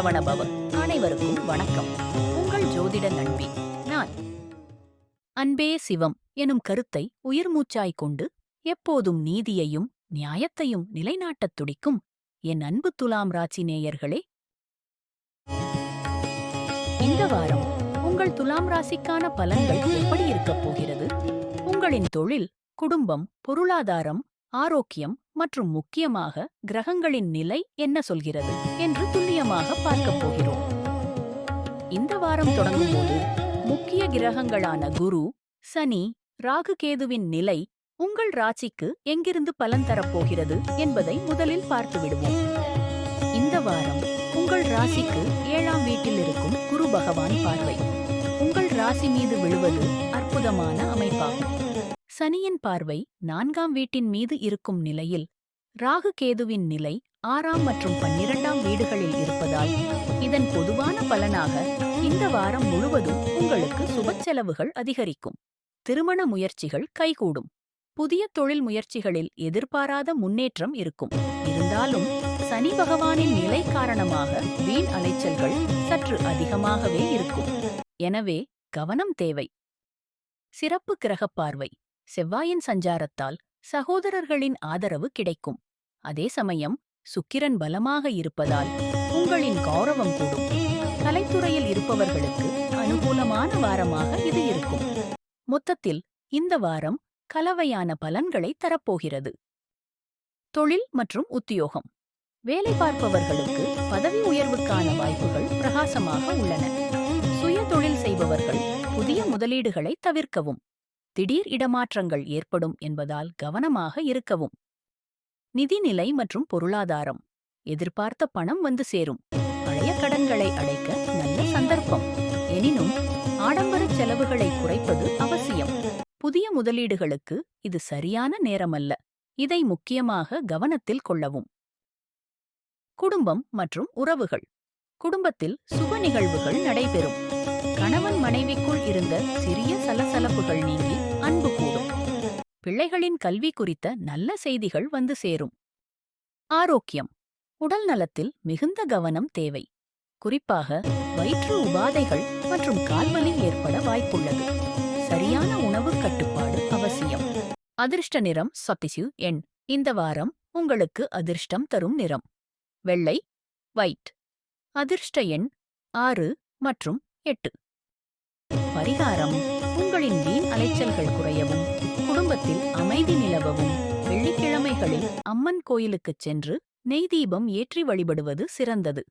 சரவணபவ. அனைவருக்கும் வணக்கம். உங்கள் ஜோதிட நண்பி நான். அன்பே சிவம் எனும் கருத்தை உயிர்மூச்சாய்க் கொண்டு எப்போதும் நீதியையும் நியாயத்தையும் நிலைநாட்டத் துடிக்கும் என் அன்பு துலாம் ராசி நேயர்களே, இந்த வாரம் உங்கள் துலாம் ராசிக்கான பலன்கள் எப்படி இருக்கப் போகிறது? உங்களின் தொழில், குடும்பம், பொருளாதாரம், ஆரோக்கியம் மற்றும் முக்கியமாக கிரகங்களின் நிலை என்ன சொல்கிறது என்று துல்லியமாக பார்க்கப் போகிறோம். இந்த வாரம் தொடங்கும்போது முக்கிய கிரகங்களான குரு, சனி, ராகு, கேதுவின் நிலை உங்கள் ராசிக்கு எங்கிருந்து பலன் தரப்போகிறது என்பதை முதலில் பார்த்து விடுவோம். இந்த வாரம் உங்கள் ராசிக்கு 7ஆம் வீட்டில் இருக்கும் குரு பகவான் பார்வை உங்கள் ராசி மீது விழுவது அற்புதமான அமைப்பாகும். சனியின் பார்வை 4ஆம் வீட்டின் மீது இருக்கும் நிலையில் ராகு கேதுவின் நிலை 6ஆம் மற்றும் 12ஆம் வீடுகளில் இருப்பதால் இதன் பொதுவான பலனாக இந்த வாரம் முழுவதும் உங்களுக்கு சுப செலவுகள் அதிகரிக்கும். திருமண முயற்சிகள் கைகூடும். புதிய தொழில் முயற்சிகளில் எதிர்பாராத முன்னேற்றம் இருக்கும். இருந்தாலும் சனி பகவானின் நிலை காரணமாக வீண் அலைச்சல்கள் சற்று அதிகமாகவே இருக்கும். எனவே கவனம் தேவை. சிறப்பு கிரகப் பார்வை செவ்வாயின் சஞ்சாரத்தால் சகோதரர்களின் ஆதரவு கிடைக்கும். அதே சமயம் சுக்கிரன் பலமாக இருப்பதால் உங்களின் கௌரவம் கூடும். கலைத்துறையில் இருப்பவர்களுக்கு அனுகூலமான வாரமாக இது இருக்கும். மொத்தத்தில் இந்த வாரம் கலவையான பலன்களை தரப்போகிறது. தொழில் மற்றும் உத்தியோகம். வேலை பார்ப்பவர்களுக்கு பதவி உயர்வுக்கான வாய்ப்புகள் பிரகாசமாக உள்ளன. சுய தொழில் செய்பவர்கள் புதிய முதலீடுகளை தவிர்க்கவும். திடீர் இடமாற்றங்கள் ஏற்படும் என்பதால் கவனமாக இருக்கவும். நிதிநிலை மற்றும் பொருளாதாரம். எதிர்பார்த்த பணம் வந்து சேரும். பழைய கடன்களை அடைக்க நல்ல சந்தர்ப்பம். எனினும் ஆடம்பர செலவுகளை குறைப்பது அவசியம். புதிய முதலீடுகளுக்கு இது சரியான நேரமல்ல. இதை முக்கியமாக கவனத்தில் கொள்ளவும். குடும்பம் மற்றும் உறவுகள். குடும்பத்தில் சுப நிகழ்வுகள் நடைபெறும். கணவன் மனைவிக்குள் இருந்த சிறிய சலசலப்புகள் நீங்கி அன்பு கூடும். பிள்ளைகளின் கல்வி குறித்த நல்ல செய்திகள் வந்து சேரும். ஆரோக்கியம். உடல் நலத்தில் மிகுந்த கவனம் தேவை. குறிப்பாக வயிற்று உபாதைகள் மற்றும் கால்வலி ஏற்பட வாய்ப்புள்ளது. சரியான உணவு கட்டுப்பாடு அவசியம். அதிர்ஷ்ட நிறம் சத்திசு எண். இந்த வாரம் உங்களுக்கு அதிர்ஷ்டம் தரும் நிறம் வெள்ளை, ஒயிட். அதிர்ஷ்ட எண் 6 மற்றும் 8. பரிகாரம். உங்களின் வீண் அலைச்சல்கள் குறையவும் குடும்பத்தில் அமைதி நிலவவும் வெள்ளிக்கிழமைகளில் அம்மன் கோயிலுக்குச் சென்று நெய் தீபம் ஏற்றி வழிபடுவது சிறந்தது.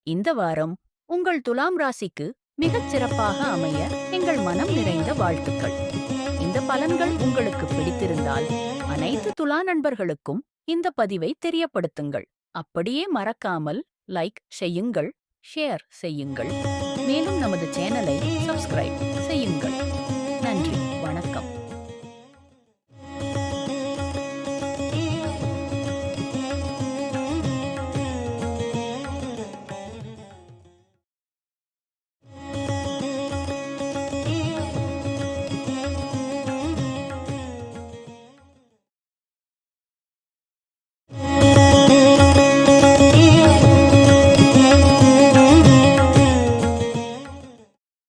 இந்த வாரம் உங்கள் துலாம் ராசிக்கு மிகச் சிறப்பாக அமைய எங்கள் மனம் நிறைந்த வாழ்த்துக்கள். இந்த பலன்கள் உங்களுக்கு பிடித்திருந்தால் அனைத்து துலா நண்பர்களுக்கும் இந்த பதிவை தெரியப்படுத்துங்கள். அப்படியே மறக்காமல் லைக் செய்யுங்கள், ஷேர் செய்யுங்கள். மேலும் நமது சேனலை சப்ஸ்கிரைப் செய்யுங்கள்.